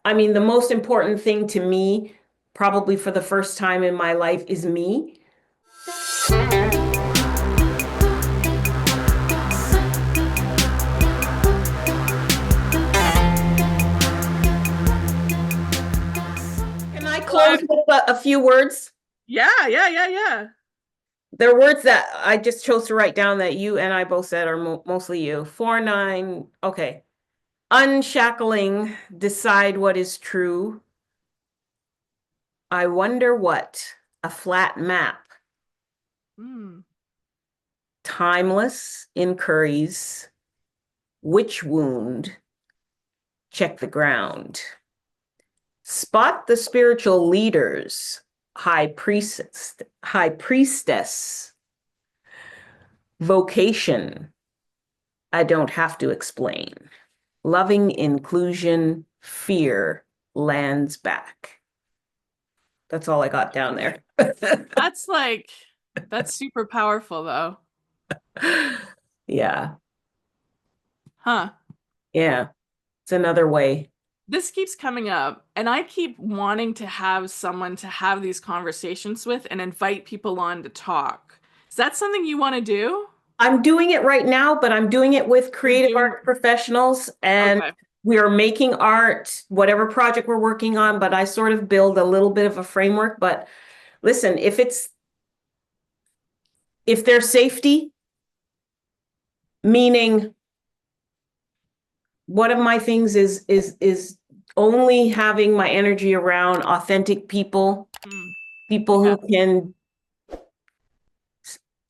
I mean, the most important thing to me, probably for the first time in my life, is me. Can I close with a few words? Yeah. They're words that I just chose to write down that you and I both said are mostly you. 4-9, okay. Unshackling, decide what is true. I wonder what, a flat map. Mm. Timeless inquiries, witch wound, check the ground. Spot the spiritual leaders, high priestess, vocation, I don't have to explain. Loving inclusion, fear lands back. That's all I got down there. That's super powerful though. Yeah. Huh. Yeah. It's another way. This keeps coming up, and I keep wanting to have someone to have these conversations with and invite people on to talk. Is that something you want to do? I'm doing it right now, but I'm doing it with You're creative doing, art professionals, and okay. we are making art, whatever project we're working on, but I sort of build a little bit of a framework. But listen, if there's safety, meaning one of my things is only having my energy around authentic people, people Yeah. who can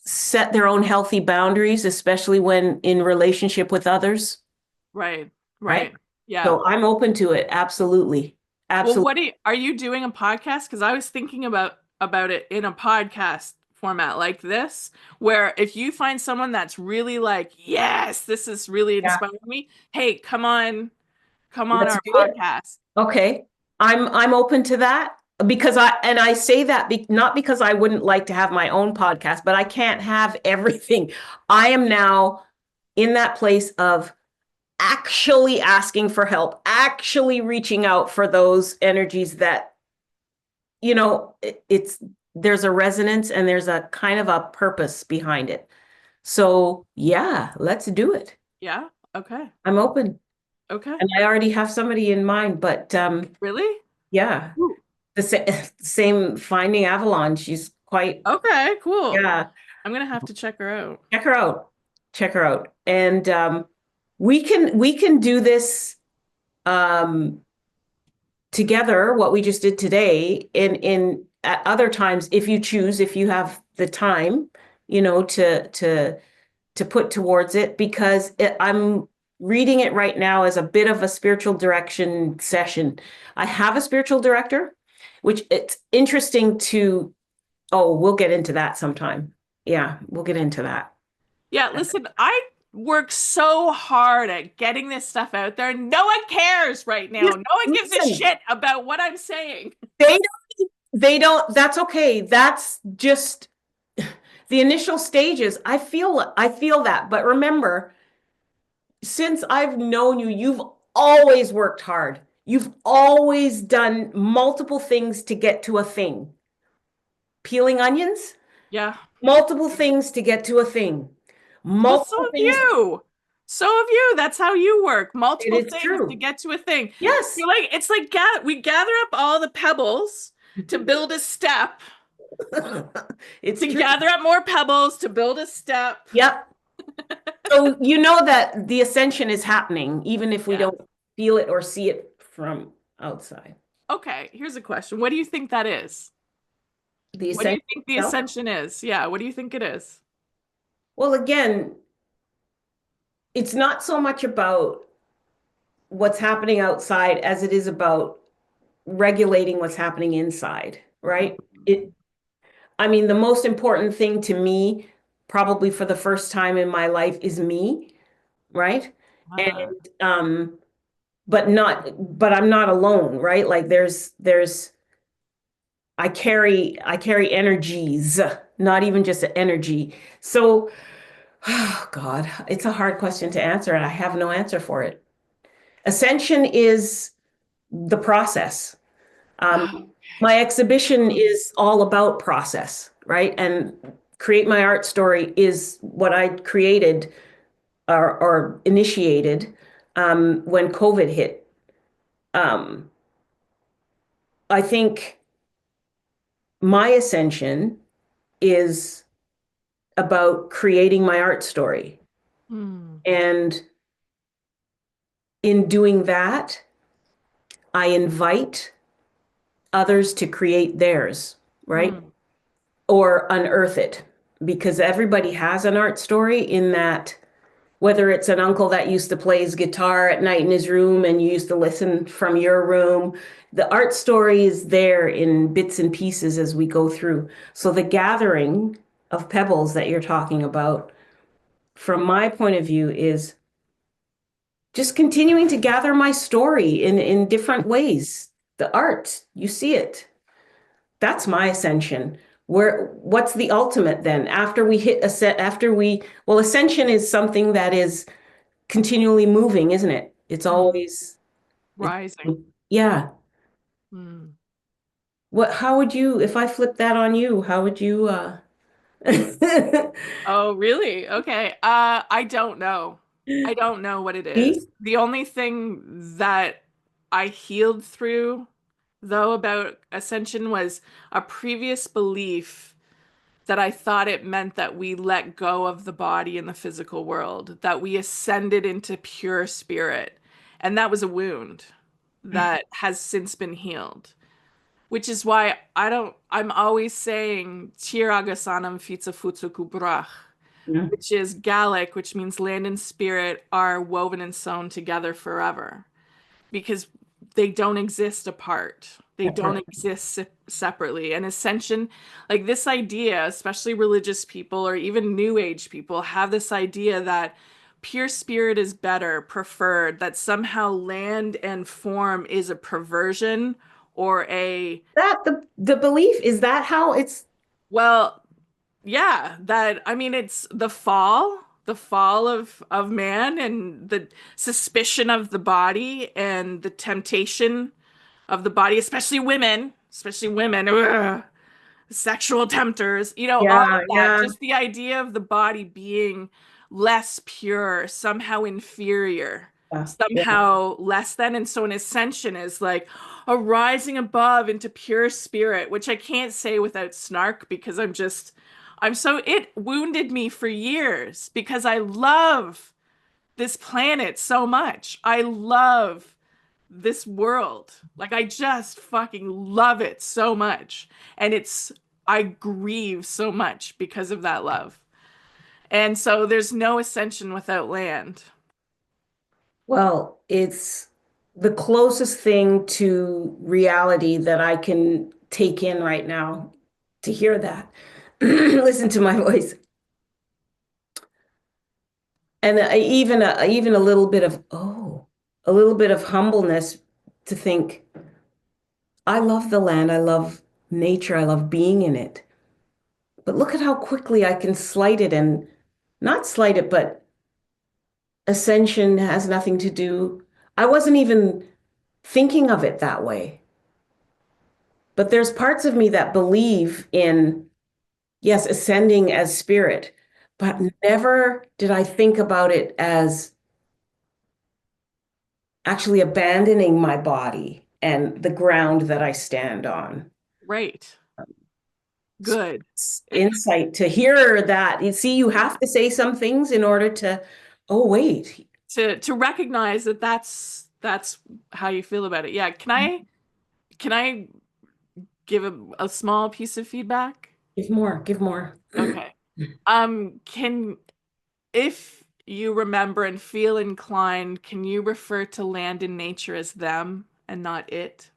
set their own healthy boundaries, especially when in relationship with others, Right. right? Right. Yeah. So I'm open to it. Absolutely. Well, Absolutely. are you doing a podcast? Because I was thinking about it in a podcast format like this, where if you find someone that's really like, yes, this is really Yeah. inspiring me, hey, come on Let's our do it. podcast. Okay. I'm open to that because I say that not because I wouldn't like to have my own podcast, but I can't have everything. I am now in that place of actually asking for help, actually reaching out for those energies that, it's there's a resonance and there's a kind of a purpose behind it. So yeah, let's do it. Yeah. Okay. I'm open. Okay. And I already have somebody in mind, but Really? yeah, Ooh. the same Finding Avalon. She's quite, Okay, cool. yeah, I'm gonna have to check her out. check her out. Check her out. And we can do this um together, what we just did today, in at other times if you choose, if you have the time, to put towards it, because I'm reading it right now as a bit of a spiritual direction session. I have a spiritual director, which it's interesting to, oh, we'll get into that sometime. Yeah, we'll get into that. Yeah, listen, I work so hard at getting this stuff out there. No one cares right now. No one gives a Listen, shit about what I'm saying. they they don't, that's okay. That's just the initial stages. I feel that. But remember, since I've known you, you've always worked hard. You've always done multiple things to get to a thing. Peeling onions, Yeah. multiple things to get to a thing. Well, so Multiple have things. you. So have you. That's how you work. It Multiple is things to true. get to a thing. Yes. You're like it's like we gather up all the pebbles to build a step, It's to true. gather up more pebbles to build a step. Yep. So you know that the ascension is happening, even if we Yeah. don't feel it or see it from outside. Okay, here's a question. What do you think that is? The What do you ascension think the itself. ascension is? Yeah, what do you think it is? Well, again, it's not so much about what's happening outside as it is about regulating what's happening inside, right? I mean, the most important thing to me, probably for the first time in my life, is me, right? Ah, And but I'm not alone, right? Like I carry energies, not even just an energy. So, oh God, it's a hard question to answer, and I have no answer for it. Ascension is the process. My exhibition is all about process, right? And Create My Art Story is what I created or initiated when COVID hit. Um, I think my ascension is about creating my art story. Mm. And in doing that, I invite others to create theirs, right? Mm. Or unearth it, because everybody has an art story in that, whether it's an uncle that used to play his guitar at night in his room and you used to listen from your room, the art story is there in bits and pieces as we go through. So the gathering of pebbles that you're talking about, from my point of view, is just continuing to gather my story in different ways. The art, you see it. That's my ascension. What's the ultimate then? After we hit well, ascension is something that is continually moving, isn't it? It's Mm. always, it, Rising. yeah. Mm. How would you, if I flip that on you, how would you, Oh, really? Okay. I don't know. I don't know what it is. see? The only thing that I healed through, though, about ascension was a previous belief that I thought it meant that we let go of the body in the physical world, that we ascended into pure spirit. And that was a wound that has since been healed. Which is why I'm always saying Tir agus Anam fite fuaite bràth, Yeah, which is Gaelic, which means land and spirit are woven and sewn together forever because they don't exist apart. They that don't part. exist separately. And ascension, like this idea, especially religious people or even new age people, have this idea that pure spirit is better, preferred, that somehow land and form is a perversion or a, That the belief, is that how it's, well, yeah, that I mean it's the fall of man and the suspicion of the body and the temptation of the body, especially women, ugh, sexual tempters, all yeah, of that. yeah, Just the idea of the body being less pure, somehow inferior, yeah, yeah. somehow less than. And so an ascension is like a rising above into pure spirit, which I can't say without snark because it wounded me for years because I love this planet so much. I love this world. Like I just fucking love it so much. And I grieve so much because of that love. And so there's no ascension without land. Well, it's the closest thing to reality that I can take in right now to hear that. Listen to my voice. And even a little bit of, a little bit of humbleness to think, I love the land, I love nature, I love being in it. But look at how quickly I can slight it, and not slight it, but ascension has nothing to do. I wasn't even thinking of it that way. But there's parts of me that believe in, yes, ascending as spirit, but never did I think about it as actually abandoning my body and the ground that I stand on. Right. Good. Insight to hear that. You see, you have to say some things in order to, oh, wait, To recognize that that's how you feel about it. Yeah. Can I give a small piece of feedback? give more, give more. Okay. Can if you remember and feel inclined, can you refer to land and nature as them and not it?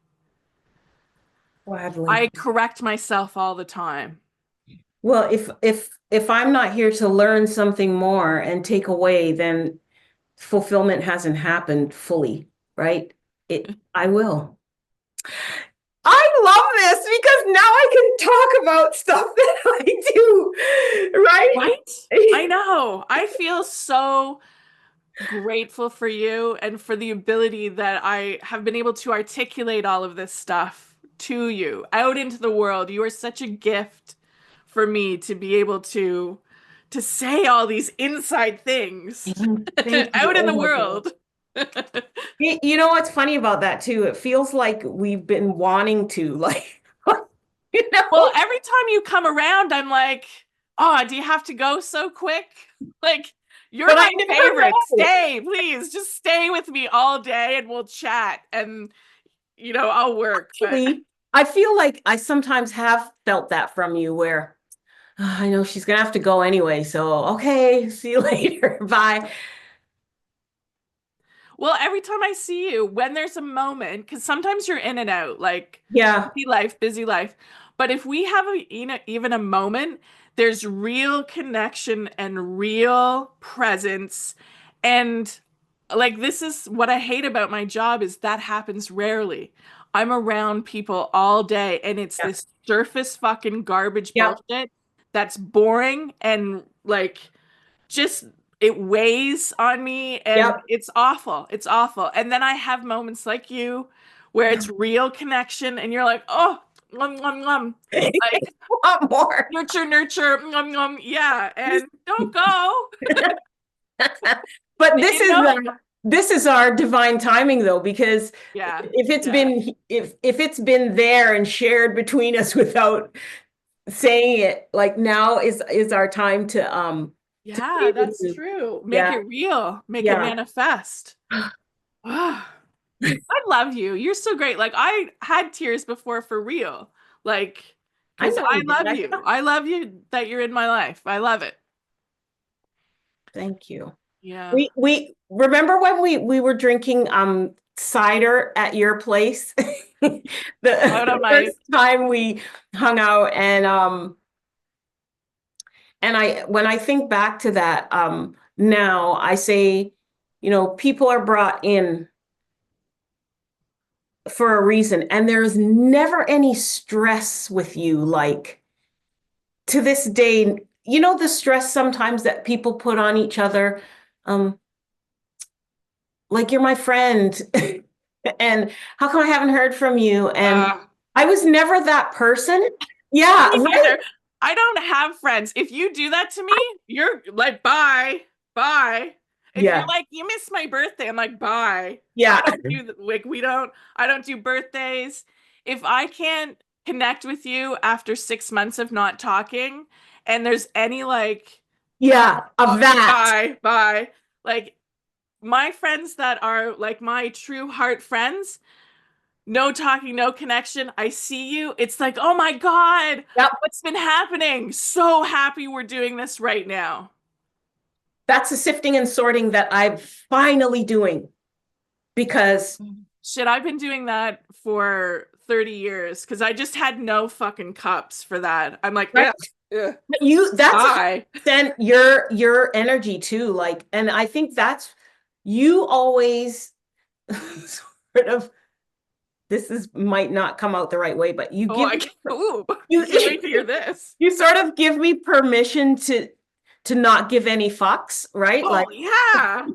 Gladly. I correct myself all the time. Well, if I'm not here to learn something more and take away, then fulfillment hasn't happened fully, right? I will. I love this because now I can talk about stuff that I do, right? Right? I know. I feel so grateful for you and for the ability that I have been able to articulate all of this stuff to you out into the world. You are such a gift for me to be able to say all these inside things Thank you. out in Oh the my God. world. You know what's funny about that too? It feels like we've been wanting to, like, you Well, know, every time you come around, I'm like, oh, do you have to go so quick? Like, you're but I my never favorite. know. Stay, please. Just stay with me all day and we'll chat and, I'll work. But Actually, I feel like I sometimes have felt that from you where I know she's gonna have to go anyway, so okay, see you later. Bye. well, every time I see you, when there's a moment, because sometimes you're in and out, like Yeah. busy life, busy life. But if we have even a moment, there's real connection and real presence. And like this is what I hate about my job is that happens rarely. I'm around people all day and it's Yeah. this surface fucking garbage Yeah. bullshit that's boring and like just it weighs on me and Yep. it's awful. It's awful. And then I have moments like you where it's real connection and you're like, oh, nom, nom, nom. Like Want more. nurture, nurture, nom, nom. Yeah. And don't go. But You know? this is our divine timing though, because Yeah. if it's Yeah. been if it's been there and shared between us without saying it, like now is our time to be Yeah, able that's to, true. Make yeah, it real. Make it yeah. manifest. I love you. You're so great. Like I had tears before for real. Like, I because know I you did. love you. I love you that you're in my life. I love it. Thank you. Yeah. We remember when we were drinking cider at your place the, Out on the my first time we hung out, and I when I think back to that now I say, people are brought in for a reason, and there's never any stress with you, like to this day, the stress sometimes that people put on each other, um like you're my friend and how come I haven't heard from you? And uh I was never that person. Yeah, me right. neither. I don't have friends. If you do that to me, you're like, bye. Bye. If you're Yeah, like, you missed my birthday, I'm like, bye. I yeah, don't do like I don't do birthdays. If I can't connect with you after 6 months of not talking, and there's any like, yeah, of that. bye, bye. Like my friends that are like my true heart friends, no talking, no connection. I see you. It's like, oh my God, Yep, what's been happening? So happy we're doing this right now. that's the sifting and sorting that I'm finally doing, because Shit, I've been doing that for 30 years because I just had no fucking cups for that. I'm like, right, yeah, yeah, that's bye. 100% your energy too, like, and I think that's you always sort of, this is might not come out the right way, but you Oh, give I can't, ooh, you can't wait to hear this. you sort of give me permission to not give any fucks, right? Like Oh, yeah.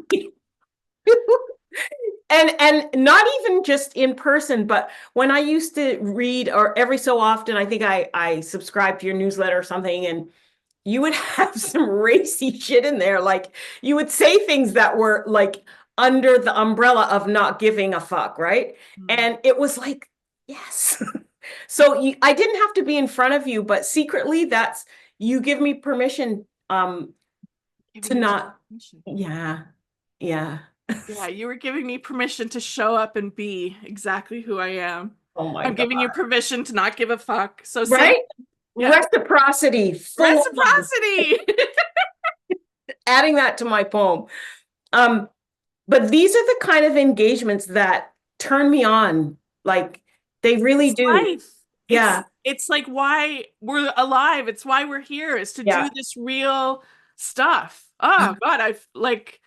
and not even just in person, but when I used to read, or every so often, I think I subscribed to your newsletter or something, and you would have some racy shit in there. Like you would say things that were like under the umbrella of not giving a fuck, right? Mm. And it was like, yes. So I didn't have to be in front of you, but secretly that's you give me permission to Giving you not, permission. yeah, yeah. Yeah, you were giving me permission to show up and be exactly who I am. Oh my I'm God. giving you permission to not give a fuck. So same, Right? yeah. Reciprocity, full on, Reciprocity. adding that to my poem. Um, but these are the kind of engagements that turn me on. Like they really It's do. life. Yeah, It's like why we're alive. It's why we're here is to do yeah. this real stuff. Oh God, I've like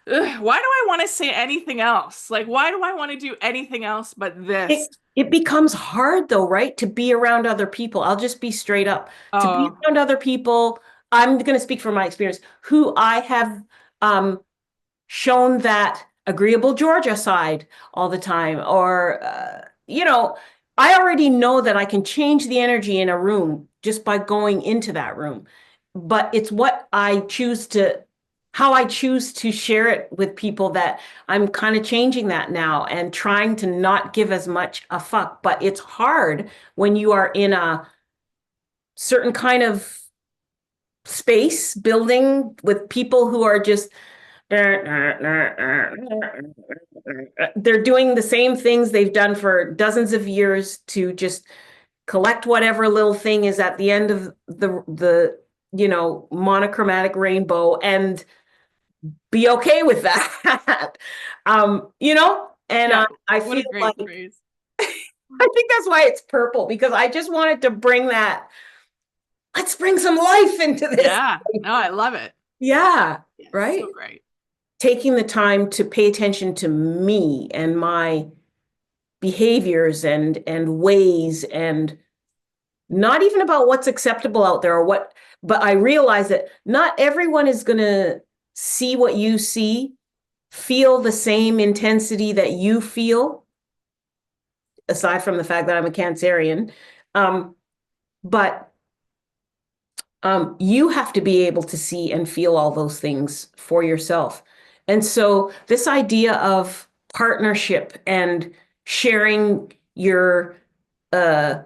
why do I want to say anything else? Like why do I want to do anything else but this? It becomes hard though, right? To be around other people. I'll just be straight up. To be Oh, around other people, I'm going to speak from my experience, who I have um shown that agreeable Georgia side all the time, or, I already know that I can change the energy in a room just by going into that room. But it's how I choose to share it with people, that I'm kind of changing that now and trying to not give as much a fuck. But it's hard when you are in a certain kind of space building with people who are just they're doing the same things they've done for dozens of years to just collect whatever little thing is at the end of the monochromatic rainbow, and be okay with that. And Yeah. I What feel a great like phrase. I think that's why it's purple, because I just wanted to bring that. Let's bring some life into this. Yeah. No, I love it. Yeah, Yeah, so right. great. Taking the time to pay attention to me and my behaviors and ways, and not even about what's acceptable out there or what, but I realize that not everyone is going to see what you see, feel the same intensity that you feel, aside from the fact that I'm a Cancerian. But you have to be able to see and feel all those things for yourself. And so this idea of partnership and sharing your, uh,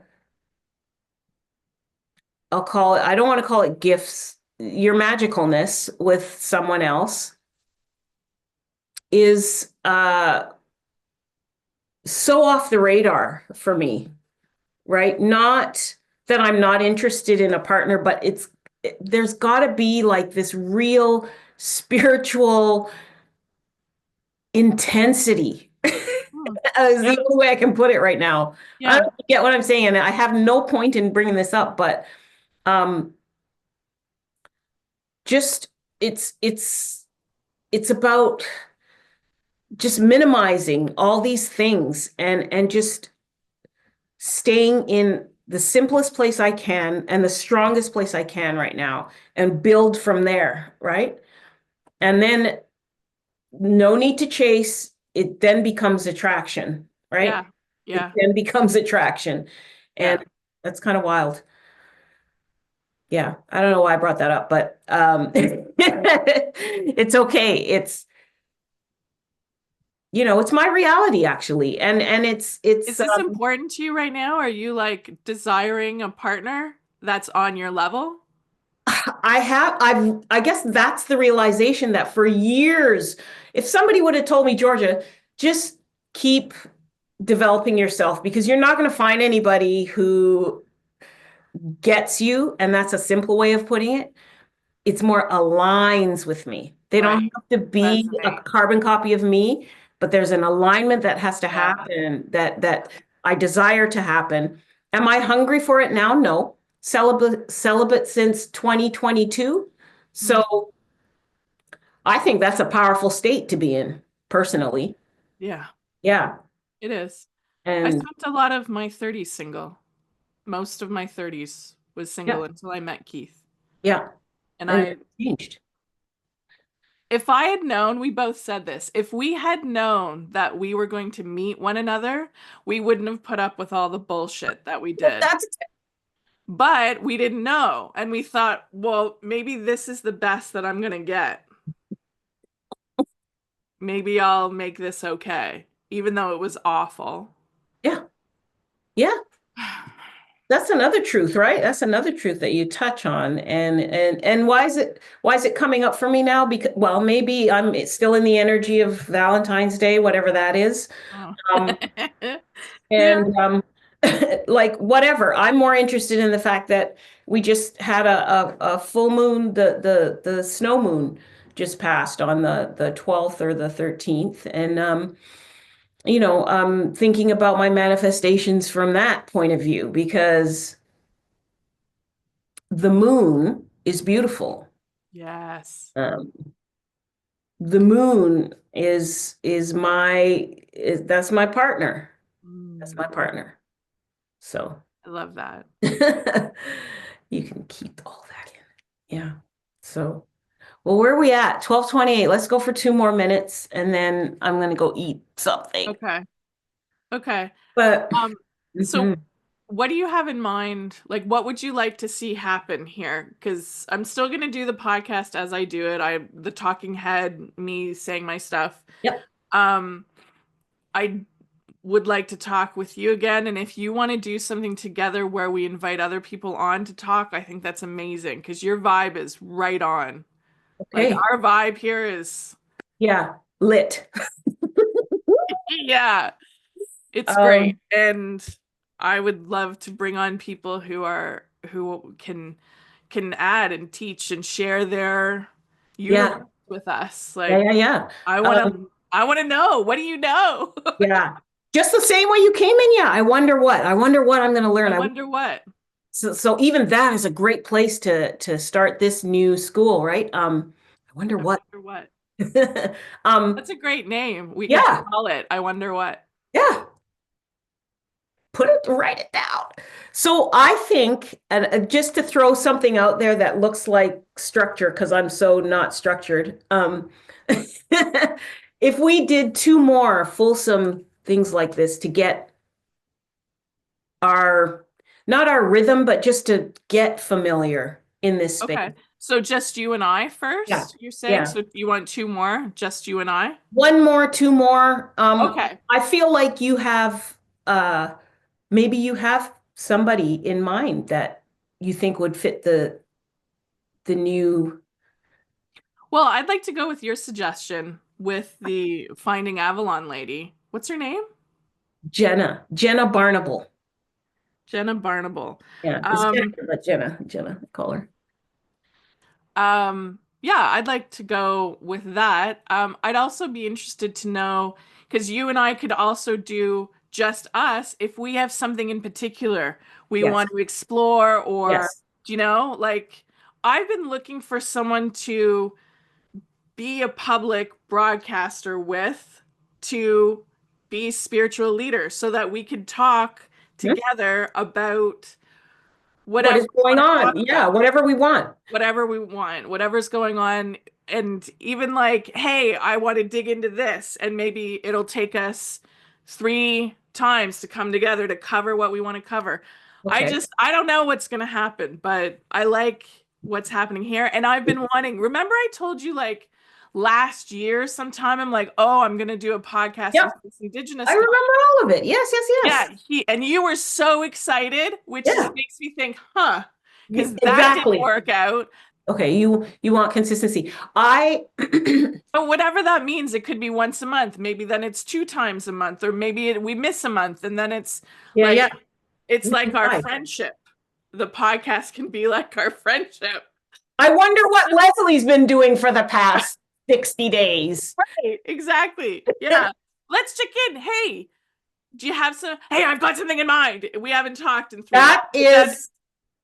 I don't want to call it gifts, your magicalness with someone else is so off the radar for me, right? Not that I'm not interested in a partner, but there's got to be like this real spiritual intensity. Hmm. Is Yeah. the only way I can put it right now. I Yeah. don't get what I'm saying, and I have no point in bringing this up, but um, just it's about just minimizing all these things, and just staying in the simplest place I can and the strongest place I can right now, and build from there, right? And then no need to chase. It then becomes attraction, right? Yeah. It Yeah. then becomes attraction. And Yeah. that's kind of wild. Yeah, I don't know why I brought that up, but it's okay. It's my reality, actually. And Is this important to you right now? Are you like desiring a partner that's on your level? I guess that's the realization, that for years, if somebody would have told me, Georgia, just keep developing yourself, because you're not going to find anybody who gets you, and that's a simple way of putting it. It's more aligns with me. They don't Right. have to be a Resonate. carbon copy of me, but there's an alignment that has to Yeah. happen, that I desire to happen. Am I hungry for it now? No. Celibate since 2022. Mm. So I think that's a powerful state to be in, personally. Yeah, Yeah. it is. I And spent a lot of my 30s single. Most of my 30s was single yeah, until I met Keith. yeah. And And it changed. if I had known, we both said this, if we had known that we were going to meet one another, we wouldn't have put up with all the bullshit that we did. That's But we didn't know. And we thought, well, maybe this is the best that I'm going to get. Maybe I'll make this okay, even though it was awful. yeah. Yeah. That's another truth, right? That's another truth that you touch on. And why is it coming up for me now? Because, well, maybe I'm still in the energy of Valentine's Day, whatever that is. Oh. Um, Yeah. and like whatever. I'm more interested in the fact that we just had a full moon, the snow moon just passed on the 12th or the 13th. And thinking about my manifestations from that point of view, because the moon is beautiful. Yes. Um, the moon that's my partner. That's Mm, my partner. So I love that. you can keep all that in. Yeah. So Well, where are we at? 12:28. Let's go for 2 more minutes and then I'm gonna go eat something. Okay. Okay. But So mhm. what do you have in mind? Like, what would you like to see happen here? Because I'm still going to do the podcast as I do it. The talking head, me saying my stuff. Yep. Um, I would like to talk with you again. And if you want to do something together where we invite other people on to talk, I think that's amazing because your vibe is right on. Like, Okay. our vibe here is, Yeah. Lit. yeah, it's great. Um, And I would love to bring on people who can add and teach and share their yeah. universe with us. Yeah, Like yeah, yeah. I want to Um, I want to know, what do you know? yeah. Just the same way you came in. Yeah. I wonder what I'm gonna I learn. wonder what. So even that is a great place to start this new school, right? I wonder I what. wonder what. Um, That's a great name. We could yeah, call it I wonder what. yeah. Write it down. So I think, and just to throw something out there that looks like structure, because I'm so not structured. If we did 2 more fulsome things like this to get our, not our rhythm, but just to get familiar in this space. Okay. So just you and I Yeah, first, you're saying? yeah. So you want 2 more, just you and I? 1 more, 2 more. Okay. I feel like you have maybe you have somebody in mind that you think would fit the new Well, I'd like to go with your suggestion with the Finding Avalon lady. What's her name? Jenna Barnable. Jenna Barnable. Yeah, it's Um, Jenna, but Jenna, I call her. yeah, I'd like to go with that. I'd also be interested to know, because you and I could also do just us if we have something in particular we Yes, want to explore, or, yes. like I've been looking for someone to be a public broadcaster with, to be spiritual leader so that we could talk Hmm? together about What whatever is we going want to talk on? Yeah, about, whatever we want. whatever we want, whatever's going on. And even like, hey, I want to dig into this, and maybe it'll take us 3 times to come together to cover what we want to cover. Okay. I don't know what's going to happen, but I like what's happening here. And I've been wanting, remember I told you like last year sometime, I'm like, oh, I'm going to do a podcast Yep, with this Indigenous I guy. remember all of it. Yes, yes, Yeah, yes. and you were so excited, which Yeah, makes me think, huh, because that didn't exactly. work out. Okay, you want consistency. I But whatever that means, it could be once a month. Maybe then it's 2 times a month, or maybe we miss a month, and then it's yeah, like yeah. it's like our Right. friendship. The podcast can be like our friendship. I wonder what Leslie's been doing for the past 60 days. Right, exactly. Yeah. Let's check in. Hey, do you have some? Hey, I've got something in mind. We haven't talked in 3 months. That is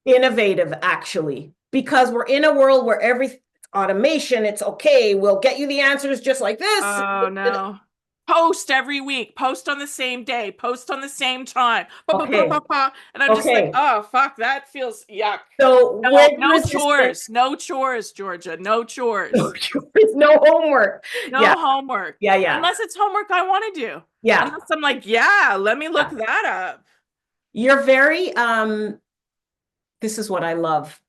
innovative, actually, because we're in a world where everything's automation. It's okay. We'll get you the answers just like this. Oh no. Post every week, post on the same day, post on the same time. Ba, ba, ba, Okay. ba, ba. And I'm just like, Okay. oh fuck, that feels yuck. So No, with no resistance, chores. No chores, Georgia. No no chores. chores, no homework. Yeah, No homework. yeah, yeah, Unless it's homework I want to do. yeah. Unless I'm like, yeah, let me look Yeah. that up. You're very this is what I love.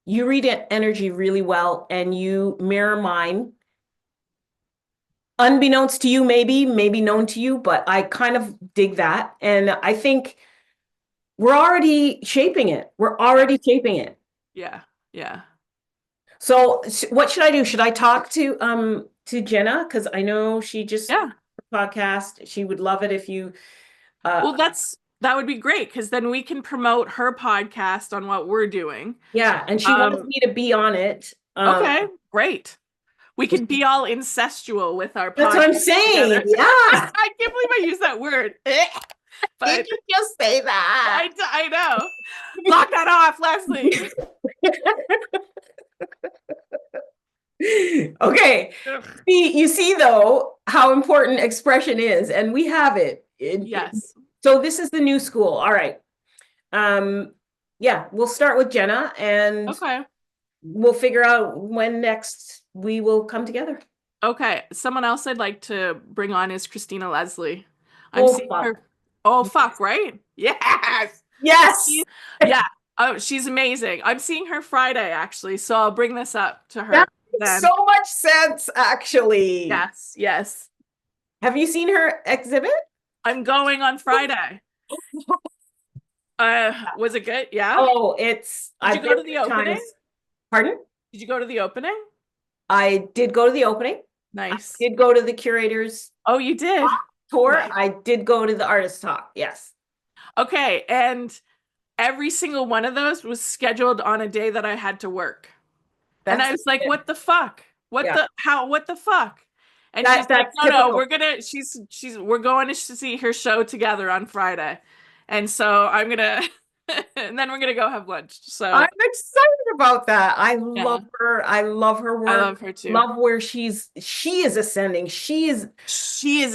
You read energy really well and you mirror mine. Unbeknownst to you, maybe known to you, but I kind of dig that. And I think we're already shaping it. We're Yeah. already shaping it. Yeah. Yeah. So what should I do? Should I talk to Jenna? Because I know she just Yeah. podcast. She would love it if you Well, that would be great, because then we can promote her podcast on what we're doing. yeah, and she wants me to be on it. Okay, great. We can be all incestual with our That's what I'm podcast saying. together. Yeah. I can't believe I used that word. But Did you just say that? I know. Lock that off, Leslie. Okay. Ugh. You see though how important expression is, and we have it. Yes. So this is the new school. All right. Yeah, we'll start with Jenna, and Okay. we'll figure out when next we will come together. Okay, someone else I'd like to bring on is Christina Leslie. I'm Oh, seeing fuck. her. Oh, fuck, right? Yes. Yes. Yeah. Oh, she's amazing. I'm seeing her Friday, actually, so I'll bring this up to her That makes then. so much sense, actually. Yes, yes. Have you seen her exhibit? I'm going on Friday. Was it good? Yeah. Oh, Did you I've go been to the 3 times. opening? Pardon? Did you go to the opening? I did go to the opening. I Nice. did go to the curator's Oh, you did? tour. Nice. I did go to the artist talk. Yes. Okay, and every single one of those was scheduled on a day that I had to work. And I That's was like, it. what the fuck? Yeah. What the fuck? And she's like, That's no, typical. we're going to see her show together on Friday. And so I'm gonna, and then we're gonna go have lunch. I'm So excited about that. I yeah, love her. I love her I work. love her too. Love where she is ascending. She is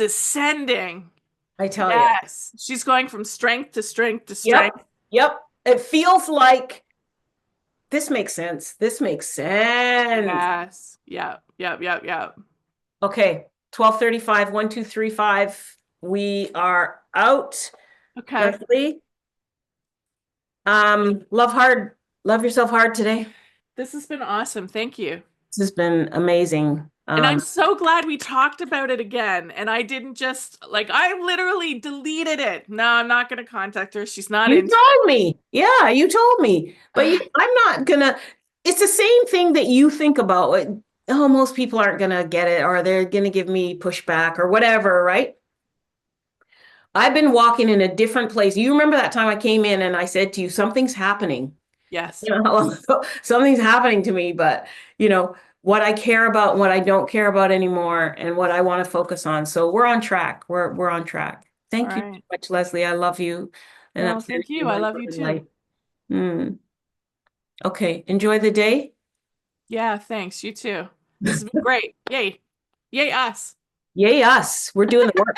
ascending. I tell you. Yes. She's going from strength to strength to Yep. strength. Yep. It feels like this makes sense. This makes sense. Yes. Yep. Yep. Yep. Yep. Okay. 12:35, 1235. We are out. Okay. Leslie. Love hard. Love yourself hard today. This has been awesome. Thank you. This has been amazing. And I'm so glad we talked about it again. And I didn't just like, I literally deleted it. No, I'm not going to contact her. She's not You into told me. Yeah, you told me. But it. I'm not gonna, it's the same thing that you think about. Oh, most people aren't gonna get it, or they're gonna give me pushback or whatever, right? I've been walking in a different place. You remember that time I came in and I said to you, something's happening. Yes. You know, something's happening to me, but what I care about and what I don't care about anymore and what I want to focus on. So we're on track. We're on track. All Thank you so right. much, Leslie. I love you. And I'm Well, sending thank you. you I my love love you and too. light. Mm. Okay. Enjoy the day. Yeah, thanks. You too. This has been great. Yay. Yay, us. Yay, us. We're doing the work.